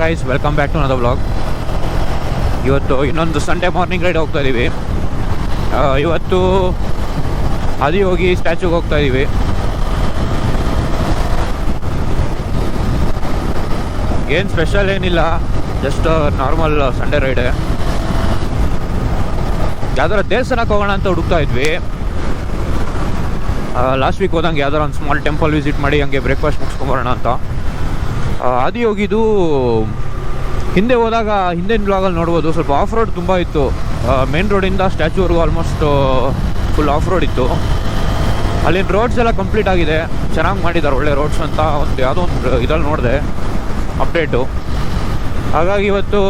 Guys, welcome back to another vlog. ಇವತ್ತು ಇನ್ನೊಂದು Sunday morning ride ಹೋಗ್ತಾ ಇದ್ದೀವಿ. ಇವತ್ತು ಆದಿಯೋಗಿ ಸ್ಟ್ಯಾಚ್ಯೂಗೆ ಹೋಗ್ತಾ ಇದ್ದೀವಿ. ಏನು ಸ್ಪೆಷಲ್ ಏನಿಲ್ಲ, ಜಸ್ಟ್ ನಾರ್ಮಲ್ ಸಂಡೇ ರೈಡೆ. ಯಾವ್ದಾರ ದೇವಸ್ಥಾನಕ್ಕೆ ಹೋಗೋಣ ಅಂತ ಹುಡುಕ್ತಾ ಇದ್ವಿ. ಲಾಸ್ಟ್ ವೀಕ್ ಹೋದಂಗೆ ಯಾವ್ದಾರ ಒಂದು ಸ್ಮಾಲ್ ಟೆಂಪಲ್ ವಿಸಿಟ್ ಮಾಡಿ ಹಂಗೆ ಬ್ರೇಕ್ಫಾಸ್ಟ್ ಮುಗಿಸ್ಕೊಂಬರೋಣ ಅಂತ. ಆದಿಯೋಗಿದು ಹಿಂದೆ ಹೋದಾಗ ಹಿಂದಿನ ಬ್ಲಾಗಲ್ಲಿ ನೋಡ್ಬೋದು, ಸ್ವಲ್ಪ ಆಫ್ ರೋಡ್ ತುಂಬ ಇತ್ತು. ಮೇನ್ ರೋಡಿಂದ ಸ್ಟ್ಯಾಚ್ಯೂವರೆಗೂ ಆಲ್ಮೋಸ್ಟ್ ಫುಲ್ ಆಫ್ ರೋಡ್ ಇತ್ತು. ಅಲ್ಲಿನ ರೋಡ್ಸ್ ಎಲ್ಲ ಕಂಪ್ಲೀಟ್ ಆಗಿದೆ, ಚೆನ್ನಾಗಿ ಮಾಡಿದ್ದಾರೆ, ಒಳ್ಳೆ ರೋಡ್ಸ್ ಅಂತ ಯಾವುದೋ ಒಂದು ಇದ್ರಲ್ಲಿ ನೋಡಿದೆ ಅಪ್ಡೇಟು. ಹಾಗಾಗಿ ಇವತ್ತು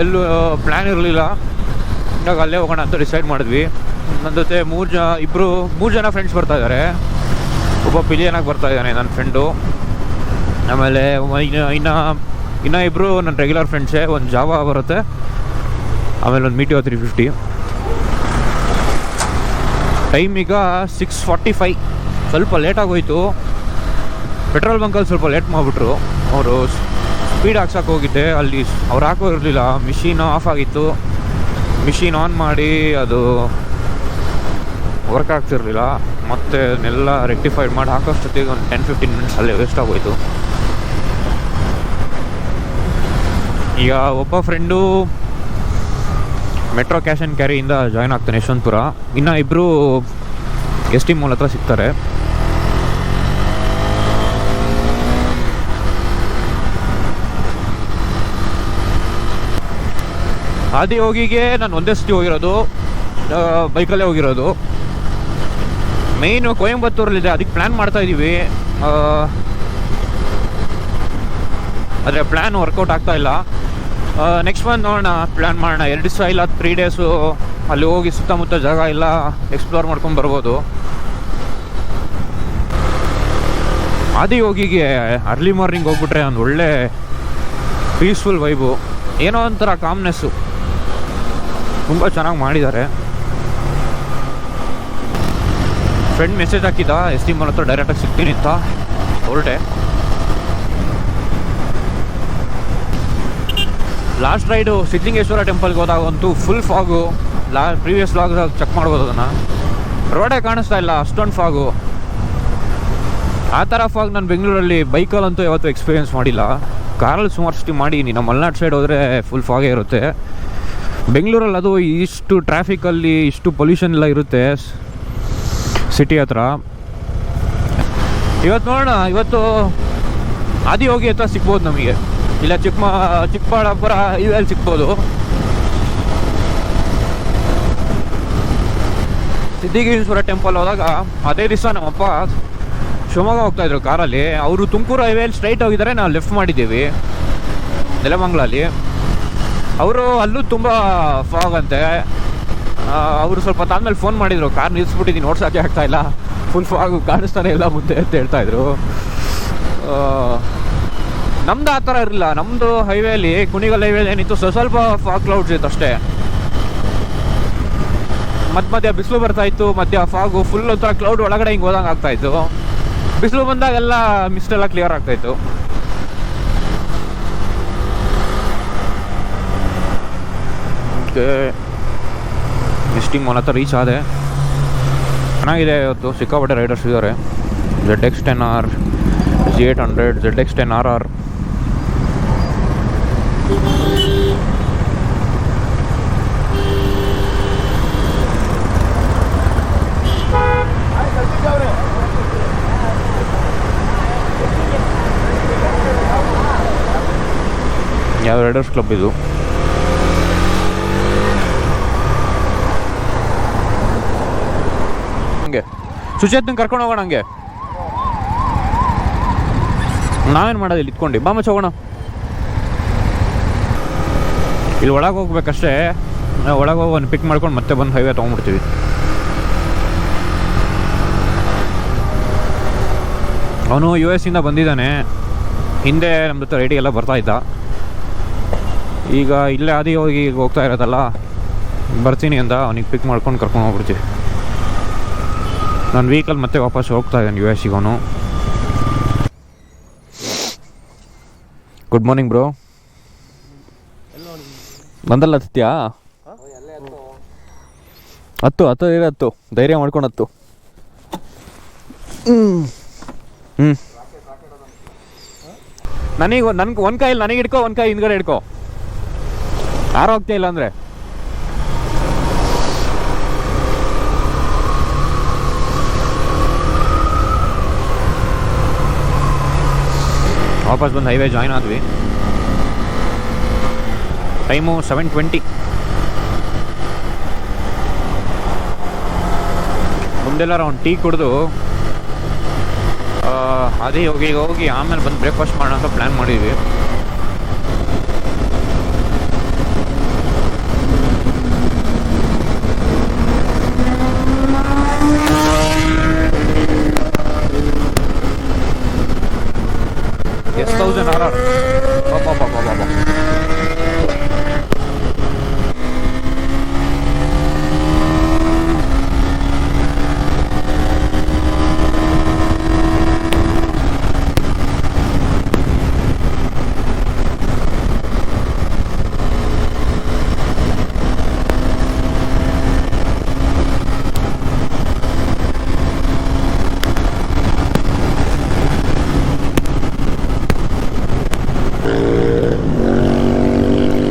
ಎಲ್ಲೂ ಪ್ಲ್ಯಾನ್ ಇರಲಿಲ್ಲ, ಹಿಂಗಾಗಿ ಅಲ್ಲೇ ಹೋಗೋಣ ಅಂತ ಡಿಸೈಡ್ ಮಾಡಿದ್ವಿ. ನನ್ನ ಜೊತೆ ಮೂರು ಜನ ಫ್ರೆಂಡ್ಸ್ ಬರ್ತಾ ಇದ್ದಾರೆ. ಒಬ್ಬ ಪಿಲಿಯನಾಗಿ ಬರ್ತಾ ಇದ್ದಾನೆ ನನ್ನ ಫ್ರೆಂಡು. ಆಮೇಲೆ ಇನ್ನೂ ಇಬ್ಬರು ನನ್ನ ರೆಗ್ಯುಲರ್ ಫ್ರೆಂಡ್ಸೇ. ಒಂದು ಜಾವಾ ಬರುತ್ತೆ, ಆಮೇಲೆ ಒಂದು ಮೀಟಿಯೋ 350. ಟೈಮ್ ಈಗ 6:45. ಸ್ವಲ್ಪ ಲೇಟಾಗೋಯ್ತು. ಪೆಟ್ರೋಲ್ ಬಂಕಲ್ಲಿ ಸ್ವಲ್ಪ ಲೇಟ್ ಮಾಡಿಬಿಟ್ರು. ಅವರು ಸ್ಪೀಡ್ ಹಾಕ್ಸೋಕೆ ಹೋಗಿದ್ದೆ, ಅಲ್ಲಿ ಅವ್ರು ಹಾಕೋ ಇರಲಿಲ್ಲ, ಮಿಷಿನ್ ಆಫ್ ಆಗಿತ್ತು. ಮಿಷಿನ್ ಆನ್ ಮಾಡಿ ಅದು ವರ್ಕ್ ಆಗ್ತಿರಲಿಲ್ಲ. ಮತ್ತು ಅದನ್ನೆಲ್ಲ ರೆಕ್ಟಿಫೈಡ್ ಮಾಡಿ ಹಾಕೋಷ್ಟೊತ್ತಿಗೆ ಒಂದು 10-15 ಮಿನಿಟ್ಸ್ ಅಲ್ಲೇ ವೇಸ್ಟ್ ಆಗೋಯ್ತು. ಈಗ ಒಬ್ಬ ಫ್ರೆಂಡು ಮೆಟ್ರೋ ಕ್ಯಾಶ್ ಆ್ಯಂಡ್ ಕ್ಯಾರಿಯಿಂದ ಜಾಯ್ನ್ ಆಗ್ತಾನೆ ಯಶವಂತಪುರ. ಇನ್ನು ಇಬ್ಬರು ST ಮಾಲ್ ಹತ್ರ ಸಿಗ್ತಾರೆ. ಆದಿಯೋಗಿಗೆ ನಾನು ಒಂದೇ ಸತಿ ಹೋಗಿರೋದು, ಬೈಕಲ್ಲೇ ಹೋಗಿರೋದು. ಮೇಯ್ನು ಕೊಯಂಬತ್ತೂರಲ್ಲಿದೆ, ಅದಕ್ಕೆ ಪ್ಲ್ಯಾನ್ ಮಾಡ್ತಾಯಿದ್ದೀವಿ. ಆದರೆ ಪ್ಲ್ಯಾನ್ ವರ್ಕೌಟ್ ಆಗ್ತಾ ಇಲ್ಲ. ನೆಕ್ಸ್ಟ್ ಮಂತ್ ನೋಡೋಣ, ಪ್ಲ್ಯಾನ್ ಮಾಡೋಣ. 2 ದಿವಸ ಇಲ್ಲ 3 ಡೇಸು ಅಲ್ಲಿ ಹೋಗಿ ಸುತ್ತಮುತ್ತ ಜಾಗ ಎಲ್ಲ ಎಕ್ಸ್ಪ್ಲೋರ್ ಮಾಡ್ಕೊಂಡು ಬರ್ಬೋದು. ಆದಿಯೋಗಿಗೆ ಅರ್ಲಿ ಮಾರ್ನಿಂಗ್ ಹೋಗ್ಬಿಟ್ರೆ ಒಂದು ಒಳ್ಳೆ ಪೀಸ್ಫುಲ್ ವೈಬು, ಏನೋ ಒಂಥರ ಕಾಮ್ನೆಸ್ಸು. ತುಂಬ ಚೆನ್ನಾಗಿ ಮಾಡಿದ್ದಾರೆ. ಫ್ರೆಂಡ್ ಮೆಸೇಜ್ ಹಾಕಿದ್ದ ST ಮಾಲ್ ಹತ್ರ ಡೈರೆಕ್ಟಾಗಿ ಸಿಗ್ತೀನಿ ಅಂತ, ಹೊರಟೆ. ಲಾಸ್ಟ್ ರೈಡು ಸಿದ್ಧಲಿಂಗೇಶ್ವರ ಟೆಂಪಲ್ಗೆ ಹೋದಾಗಂತೂ ಫುಲ್ ಫಾಗು. ಪ್ರೀವಿಯಸ್ ವ್ಲಾಗ್ದಾಗ ಚೆಕ್ ಮಾಡ್ಬೋದು ಅದನ್ನು. ರೋಡೇ ಕಾಣಿಸ್ತಾ ಇಲ್ಲ, ಅಷ್ಟೊಂದು ಫಾಗು. ಆ ಥರ ಫಾಗ್ ನಾನು ಬೆಂಗಳೂರಲ್ಲಿ ಬೈಕಲ್ಲಂತೂ ಯಾವತ್ತೂ ಎಕ್ಸ್ಪೀರಿಯೆನ್ಸ್ ಮಾಡಿಲ್ಲ. ಕಾರಲ್ಲಿ ಸುಮಾರು ಸತಿ ಮಾಡಿದ್ದೀನಿ. ನಮ್ಮ ಮಲೆನಾಡು ಸೈಡ್ ಹೋದರೆ ಫುಲ್ ಫಾಗೇ ಇರುತ್ತೆ. ಬೆಂಗಳೂರಲ್ಲಿ ಅದು ಇಷ್ಟು ಟ್ರಾಫಿಕಲ್ಲಿ ಇಷ್ಟು ಪೊಲ್ಯೂಷನ್ ಎಲ್ಲ ಇರುತ್ತೆ ಸಿಟಿ ಹತ್ರ. ಇವತ್ತು ನೋಡೋಣ, ಇವತ್ತು ಆದಿಯೋಗಿ ಹತ್ರ ಸಿಗ್ಬೋದು ನಮಗೆ, ಇಲ್ಲ ಚಿಕ್ಕಬಳ್ಳಾಪುರ ಇವೆಲ್ಲಿ ಸಿಗ್ಬೋದು. ಸಿದ್ಧಲಿಂಗೇಶ್ವರ ಟೆಂಪಲ್ ಹೋದಾಗ ಅದೇ ದಿವಸ ನಮ್ಮಪ್ಪ ಶಿವಮೊಗ್ಗ ಹೋಗ್ತಾಯಿದ್ರು ಕಾರಲ್ಲಿ. ಅವರು ತುಮಕೂರು ಹೈವೇಲಿ ಸ್ಟ್ರೈಟ್ ಹೋಗಿದ್ದಾರೆ, ನಾವು ಲೆಫ್ಟ್ ಮಾಡಿದ್ದೀವಿ ನೆಲಮಂಗಲಲ್ಲಿ. ಅವರು ಅಲ್ಲೂ ತುಂಬ ಫಾಗ್ ಅಂತೆ. ಅವರು ಸ್ವಲ್ಪ ಹೊತ್ತಾದ್ಮೇಲೆ ಫೋನ್ ಮಾಡಿದರು, ಕಾರ್ ನಿಲ್ಲಿಸ್ಬಿಟ್ಟಿದ್ದೀನಿ, ಓಡ್ಸೋಕ್ಕೆ ಆಗ್ತಾಯಿಲ್ಲ, ಫುಲ್ ಫಾಗು, ಕಾಣಿಸ್ತಾನೆ ಇಲ್ಲ ಮುಂದೆ ಅಂತ ಹೇಳ್ತಾಯಿದ್ರು. ನಮ್ದು ಆ ಥರ ಇರಲಿಲ್ಲ. ನಮ್ಮದು ಹೈವೇಲಿ, ಕುಣಿಗಲ್ ಹೈವೇಲಿ ಏನಿತ್ತು, ಸ್ವಲ್ಪ ಫಾಗ್ ಕ್ಲೌಡ್ಸ್ ಇತ್ತು ಅಷ್ಟೇ. ಮಧ್ಯ ಬಿಸಿಲು ಬರ್ತಾಯಿತ್ತು, ಮಧ್ಯ ಫಾಗು ಫುಲ್ ಒಂಥರ ಕ್ಲೌಡ್ ಒಳಗಡೆ ಹಿಂಗೆ ಹೋದಂಗೆ ಆಗ್ತಾಯಿತ್ತು. ಬಿಸಿಲು ಬಂದಾಗೆಲ್ಲ ಮಿಸ್ಟೆಲ್ಲ ಕ್ಲಿಯರ್ ಆಗ್ತಾಯಿತ್ತು. ST ಮಾಲ್ ಹತ್ರ ರೀಚ್ ಆದೆ. ಚೆನ್ನಾಗಿದೆ, ಇವತ್ತು ಸಿಕ್ಕಾಪಟ್ಟೆ ರೈಡರ್ಸ್ ಇದ್ದಾರೆ. ZX10R, Z800, ZX10RR. ಯಾವ ರೈಡರ್ಸ್ ಕ್ಲಬ್ ಇದು? ಹಂಗೆ ಸುಚೇತನ್ ಕರ್ಕೊಂಡು ಹೋಗೋಣ. ಹಂಗೆ ನಾವೇನು ಮಾಡೋದು, ಇಲ್ಲಿ ಇಟ್ಕೊಂಡು ಬಾ ಮಚ್ಚ ಹೋಗೋಣ. ಇಲ್ಲಿ ಒಳಗೆ ಹೋಗ್ಬೇಕಷ್ಟೇ. ಒಳಗೆ ಹೋಗಿ ಒಂದು ಪಿಕ್ ಮಾಡ್ಕೊಂಡು ಮತ್ತೆ ಬಂದು ಹೈವೇ ತೊಗೊಂಡ್ಬಿಡ್ತೀವಿ. ಅವನು US ಇಂದ ಬಂದಿದ್ದಾನೆ. ಹಿಂದೆ ನಮ್ಮ ಜೊತೆ ರೈಡಿಗೆಲ್ಲ ಬರ್ತಾಯಿದ್ದ. ಈಗ ಇಲ್ಲೇ ಆದಿಯೋಗಿ ಹೋಗ್ತಾ ಇರೋದಲ್ಲ, ಬರ್ತೀನಿ ಅಂತ ಅವನಿಗೆ ಪಿಕ್ ಮಾಡ್ಕೊಂಡು ಕರ್ಕೊಂಡು ಹೋಗ್ಬಿಡ್ತೀವಿ. ನಾನು ವೀಕಲ್ಲಿ ಮತ್ತೆ ವಾಪಸ್ ಹೋಗ್ತಾ ಇದ್ದಾನೆ US ಗೆ ಅವನು. Good morning bro. ಬಂದಲ್ಲ ಹತ್ತ್ಯಾ ಹತ್ತು ಹತ್ತು ಧೈರ್ಯ ಮಾಡ್ಕೊಂಡು ಹತ್ತು. ನನಗೆ ಒಂದು ಕಾಯಲ್ಲಿ ನನಗೆ ಹಿಡ್ಕೊ, ಒಂದು ಕಾಯಿ ಹಿಂದ್ಗಡೆ ಹಿಡ್ಕೊ, ಯಾರು ಹೋಗ್ತಾ ಇಲ್ಲ ಅಂದರೆ. ವಾಪಸ್ ಬಂದು ಹೈವೇ ಜಾಯ್ನ್ ಆದ್ವಿ. ಟೈಮು 7:20. ಮುಂದೆಲ್ಲ ಒಂದು ಟೀ ಕುಡಿದು ಅದೇ ಹೋಗಿ ಆಮೇಲೆ ಬಂದು ಬ್ರೇಕ್ಫಾಸ್ಟ್ ಮಾಡೋಣ ಅಂತ ಪ್ಲ್ಯಾನ್ ಮಾಡಿದ್ವಿ. $10,000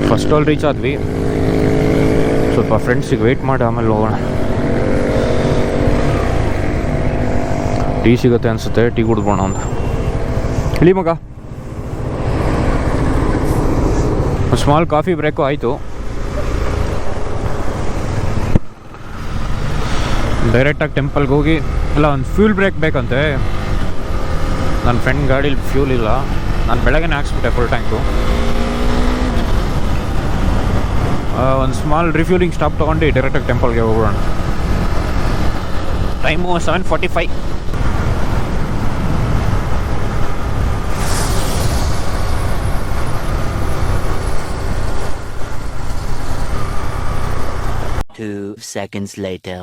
ಫಸ್ಟ್ ಟೋಲ್ ರೀಚ್ ಆದ್ವಿ. ಸ್ವಲ್ಪ ಫ್ರೆಂಡ್ಸಿಗೆ ವೆಯ್ಟ್ ಮಾಡಿ ಆಮೇಲೆ ಹೋಗೋಣ. ಟೀ ಸಿಗುತ್ತೆ ಅನಿಸುತ್ತೆ, ಟೀ ಕುಡಿದ್ಬೋಣ ಒಂದು. ಇಳಿ ಮಗ. ಸ್ಮಾಲ್ ಕಾಫಿ ಬ್ರೇಕು ಆಯಿತು. ಡೈರೆಕ್ಟಾಗಿ ಟೆಂಪಲ್ಗೆ ಹೋಗಿ, ಇಲ್ಲ ಒಂದು ಫ್ಯೂಲ್ ಬ್ರೇಕ್ ಬೇಕಂತೆ. ನನ್ನ ಫ್ರೆಂಡ್ ಗಾಡೀಲಿ ಫ್ಯೂಲ್ ಇಲ್ಲ, ನಾನು ಬೆಳಗ್ಗೆನೇ ಹಾಕ್ಸ್ಬಿಟ್ಟೆ ಫುಲ್ ಟ್ಯಾಂಕು. ಒಂದು ಸ್ಮಾಲ್ ರಿಫ್ಯೂಲಿಂಗ್ ಸ್ಟಾಪ್ ತೊಗೊಂಡು ಡೈರೆಕ್ಟಾಗಿ ಟೆಂಪಲ್ಗೆ ಹೋಗೋಣ. ಟೈಮು 7:45. Two seconds later.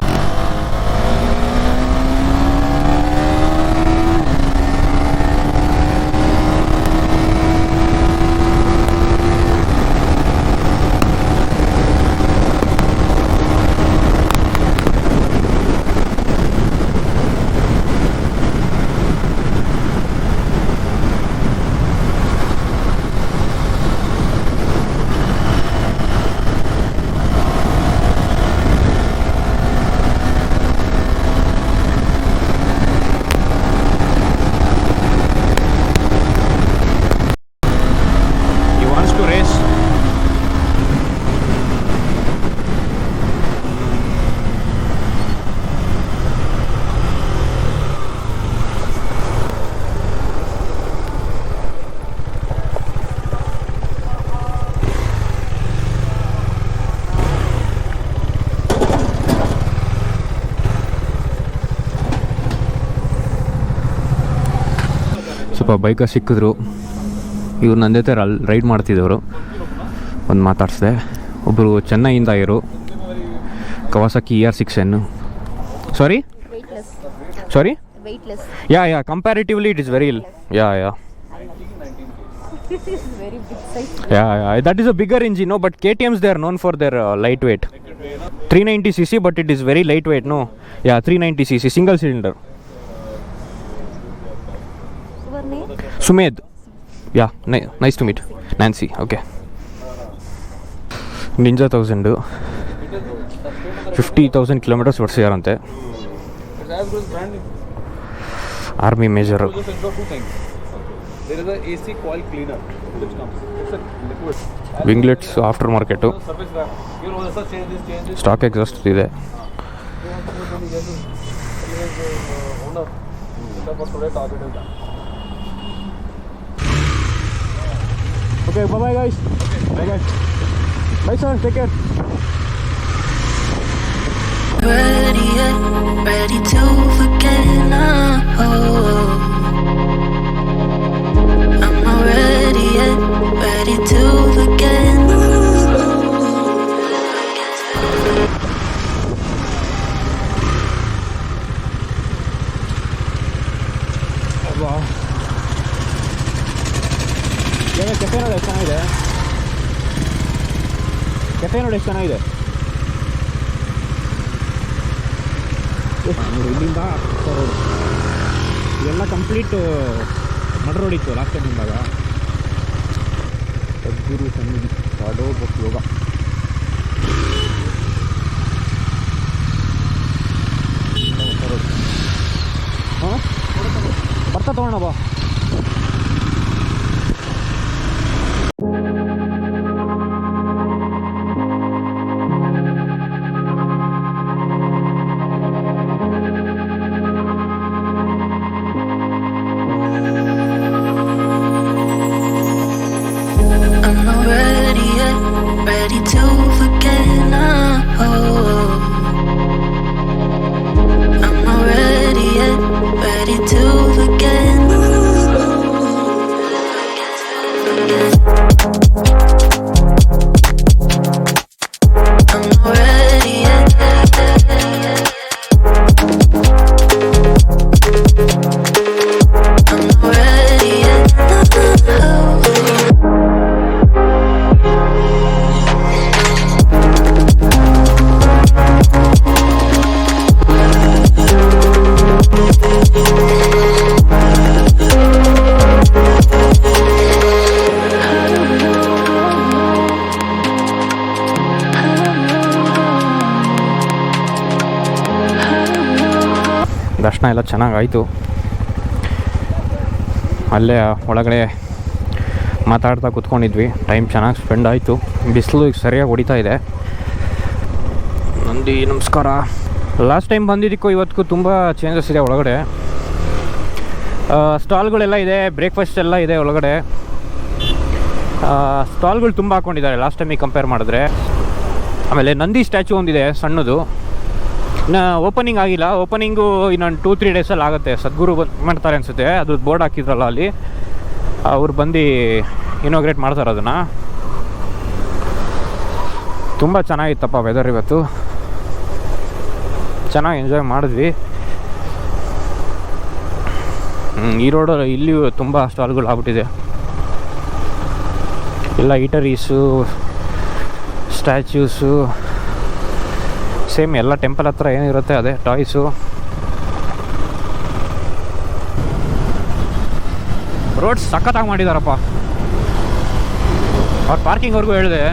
ಸ್ವಲ್ಪ ಬೈಕ ಸಿಕ್ಕಿದ್ರು. ಇವ್ರು ನನ್ನ ಜೊತೆ ರೈಡ್ ಮಾಡ್ತಿದ್ದವರು. ಒಂದು ಮಾತಾಡಿಸಿದೆ. ಒಬ್ಬರು ಚೆನ್ನೈಯಿಂದ ಇರು, Kawasaki ER6N. Sorry yeah comparatively it is very yeah that is a bigger engine, no, but KTMs they are known for their lightweight. 390cc, but it is very lightweight, no. Yeah, 390cc single cylinder. Your name? Sumed. Yeah, nice to meet. Nancy, okay. Ninja 1000 50,000 kilometers ಓಡಿಸಿದಾರಂತೆ. Army major. There is a AC coil cleaner which comes. It's a liquid. Winglets after market. Service back. You know, just change this. Stock exhaust ಇದೆ. Owner. For today target is done. Okay, bye guys. Bye guys. Bye sir, take care. Ready to forget now. I'm not ready yet, ready to forget. Cafe ಚೆನ್ನಾಗಿದೆ. Cafe ನೋಡಿ ಎಷ್ಟು ಚೆನ್ನಾಗಿದೆ. ಇಲ್ಲಿಂದ road ಇದೆಲ್ಲ complete mud road ಇತ್ತು last time ಬಂದಾಗ. ಸದ್ಗುರು ಸನ್ನಿಧಿ ಕಾಡೋ ಯೋಗ. ಹಾಂ ಬರ್ತಾ ತೊಗೊಳ ಬಾ. I'm not ready yet, ready to forget now. I'm not ready yet, ready to forget. I'm not ready yet. I'm not ready yet. ದರ್ಶನ ಎಲ್ಲ ಚೆನ್ನಾಗಾಯಿತು. ಅಲ್ಲೇ ಒಳಗಡೆ ಮಾತಾಡ್ತಾ ಕೂತ್ಕೊಂಡಿದ್ವಿ. ಟೈಮ್ ಚೆನ್ನಾಗಿ ಸ್ಪೆಂಡ್ ಆಯಿತು. ಬಿಸಿಲು ಈಗ ಸರಿಯಾಗಿ ಹೊಡಿತಾ ಇದೆ. ನಂದಿ ನಮಸ್ಕಾರ. ಲಾಸ್ಟ್ ಟೈಮ್ ಬಂದಿದ್ದಕ್ಕೂ ಇವತ್ತಿಗೂ ತುಂಬ ಚೇಂಜಸ್ ಇದೆ ಒಳಗಡೆ. ಸ್ಟಾಲ್ಗಳೆಲ್ಲ ಇದೆ, ಬ್ರೇಕ್ಫಾಸ್ಟ್ ಎಲ್ಲ ಇದೆ ಒಳಗಡೆ. ಸ್ಟಾಲ್ಗಳು ತುಂಬ ಹಾಕ್ಕೊಂಡಿದ್ದಾರೆ ಲಾಸ್ಟ್ ಟೈಮಿಗೆ ಕಂಪೇರ್ ಮಾಡಿದ್ರೆ. ಆಮೇಲೆ ನಂದಿ ಸ್ಟ್ಯಾಚು ಒಂದಿದೆ ಸಣ್ಣದು, ಇನ್ನು ಓಪನಿಂಗ್ ಆಗಿಲ್ಲ. ಓಪನಿಂಗು ಇನ್ನೊಂದು 2-3 ಡೇಸಲ್ಲಿ ಆಗುತ್ತೆ. ಸದ್ಗುರು ಮಾಡ್ತಾರೆ ಅನಿಸುತ್ತೆ. ಅದು ಬೋರ್ಡ್ ಹಾಕಿದ್ರಲ್ಲ ಅಲ್ಲಿ, ಅವ್ರು ಬಂದು ಇನಾಗ್ರೇಟ್ ಮಾಡ್ತಾರೆ ಅದನ್ನು. ತುಂಬ ಚೆನ್ನಾಗಿತ್ತಪ್ಪ ವೆದರ್ ಇವತ್ತು. ಚೆನ್ನಾಗಿ ಎಂಜಾಯ್ ಮಾಡಿದ್ವಿ. ಈ ರೋಡಲ್ಲಿ ಇಲ್ಲಿ ತುಂಬ ಸ್ಟಾಲ್ಗಳು ಆಗ್ಬಿಟ್ಟಿದೆ. ಎಲ್ಲ ಈಟರೀಸು, ಸ್ಟ್ಯಾಚ್ಯೂಸು, ಸೇಮ್ ಎಲ್ಲ ಟೆಂಪಲ್ ಹತ್ರ ಏನಿರುತ್ತೆ ಅದೇ ಟಾಯ್ಸು. ರೋಡ್ ಸಖತ್ತಾಗಿ ಮಾಡಿದಾರಪ್ಪ. ಅವ್ರ ಪಾರ್ಕಿಂಗ್ವರೆಗೂ ಹೇಳಿದೆ.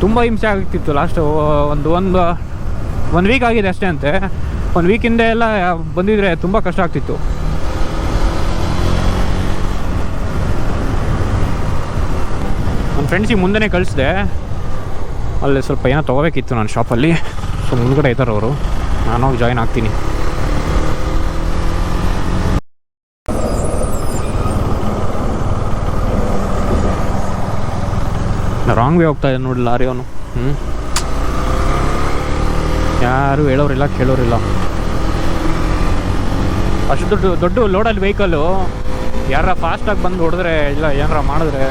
ತುಂಬ ಹಿಂಸೆ ಆಗ್ತಿತ್ತು ಲಾಸ್ಟ್ ಒಂದು ವೀಕ್ ಆಗಿದೆ ಅಷ್ಟೇ ಅಂತೆ. ಒಂದು ವೀಕಿಂದ ಎಲ್ಲ ಬಂದಿದ್ರೆ ತುಂಬ ಕಷ್ಟ ಆಗ್ತಿತ್ತು. ನನ್ನ ಫ್ರೆಂಡ್ಸಿಗೆ ಮುಂದೆನೇ ಕಳಿಸಿದೆ. ಅಲ್ಲಿ ಸ್ವಲ್ಪ ಏನೋ ತೊಗೋಬೇಕಿತ್ತು ನನ್ನ ಶಾಪಲ್ಲಿ. ಸೊ ಮುಂದ್ಗಡೆ ಇದ್ದಾರೆ ಅವರು. ನಾನು ಹೋಗಿ ಜಾಯ್ನ್ ಆಗ್ತೀನಿ. ರಾಂಗ್ ವೇ ಹೋಗ್ತಾ ಇದೆ ನೋಡಿ ಲಾರಿ ಅವನು. ಯಾರು ಹೇಳೋರಿಲ್ಲ ಕೇಳೋರಿಲ್ಲ. ಅಷ್ಟು ದೊಡ್ಡ ಲೋಡಲ್ಲಿ ವೆಹಿಕಲ್ಲು ಯಾರ ಫಾಸ್ಟಾಗಿ ಬಂದು ಹೊಡೆದ್ರೆ ಇಲ್ಲ ಏನಾರ ಮಾಡಿದ್ರೆ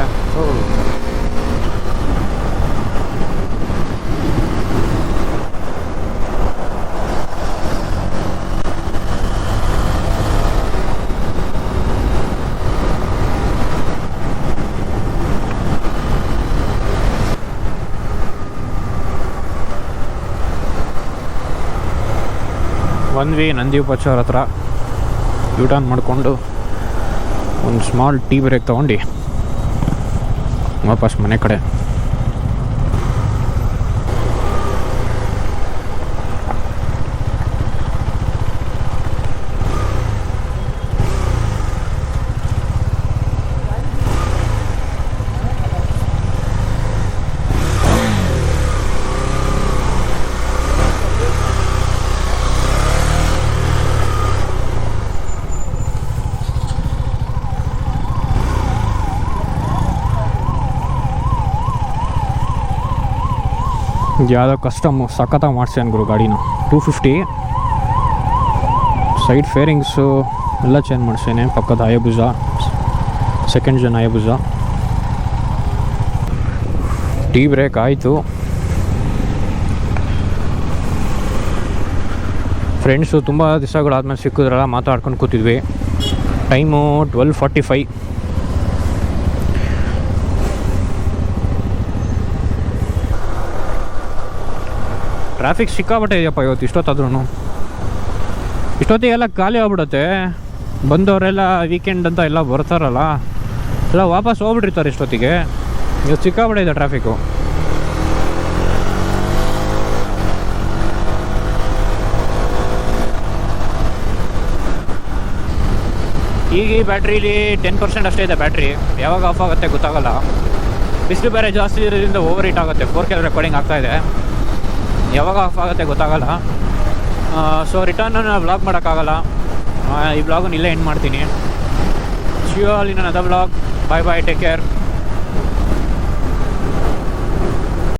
ಬಂದ್ವಿ ನಂದಿ ಉಪಚಾರ ಹತ್ರ. ಯೂಟರ್ನ್ ಮಾಡಿಕೊಂಡು ಒಂದು ಸ್ಮಾಲ್ ಟೀ ಬ್ರೇಕ್ ತೊಗೊಂಡು ವಾಪಸ್ ಮನೆ ಕಡೆ. ಯಾವುದೋ ಕಸ್ಟಮು ಸಖತ್ತಾಗಿ ಮಾಡ್ಸ್ಯಾನ ಗುರು ಗಾಡಿನ. 250 ಸೈಡ್ ಫೇರಿಂಗ್ಸು ಎಲ್ಲ ಚೇಂಜ್ ಮಾಡ್ಸೇನೆ. ಪಕ್ಕದ ಹಯಾಬುಸಾ, ಸೆಕೆಂಡ್ ಜನ್ ಹಯಾಬುಸಾ. ಟೀ ಬ್ರೇಕ್ ಆಯಿತು. ಫ್ರೆಂಡ್ಸು ತುಂಬ ದಿವಸಗಳಾದ್ಮೇಲೆ ಸಿಕ್ಕಿದ್ರಲ್ಲ, ಮಾತಾಡ್ಕೊಂಡು ಕೂತಿದ್ವಿ. ಟೈಮು 12:45. ಟ್ರಾಫಿಕ್ ಸಿಕ್ಕಾಪಟ್ಟೆ ಇದೆಯಪ್ಪ ಇವತ್ತು ಇಷ್ಟೊತ್ತಾದ್ರೂ. ಇಷ್ಟೊತ್ತಿಗೆಲ್ಲ ಖಾಲಿ ಆಗ್ಬಿಡುತ್ತೆ. ಬಂದವರೆಲ್ಲ ವೀಕೆಂಡ್ ಅಂತ ಎಲ್ಲ ಬರ್ತಾರಲ್ಲ, ಎಲ್ಲ ವಾಪಸ್ ಹೋಗ್ಬಿಟ್ಟಿರ್ತಾರೆ ಇಷ್ಟೊತ್ತಿಗೆ. ಇವತ್ತು ಸಿಕ್ಕಾಪಟ್ಟೆ ಇದೆ ಟ್ರಾಫಿಕ್ಕು. ಈಗ ಈ ಬ್ಯಾಟ್ರೀಲಿ 10% ಅಷ್ಟೇ ಇದೆ ಬ್ಯಾಟ್ರಿ. ಯಾವಾಗ ಆಫ್ ಆಗುತ್ತೆ ಗೊತ್ತಾಗಲ್ಲ. ಬಿಸಿಲು ಬೇರೆ ಜಾಸ್ತಿ ಇರೋದ್ರಿಂದ ಓವರ್ ಹೀಟ್ ಆಗುತ್ತೆ. 4K ರೆಕಾರ್ಡಿಂಗ್ ಆಗ್ತಾಯಿದೆ, ಯಾವಾಗ ಆಫ್ ಆಗುತ್ತೆ ಗೊತ್ತಾಗಲ್ಲ. ಸೊ ರಿಟರ್ನ್ ವ್ಲಾಗ್ ಮಾಡೋಕ್ಕಾಗಲ್ಲ. ಈ ವ್ಲಾಗನ್ನು ಇಲ್ಲೇ ಎಂಡ್ ಮಾಡ್ತೀನಿ. See you all in another vlog. Bye bye, take care.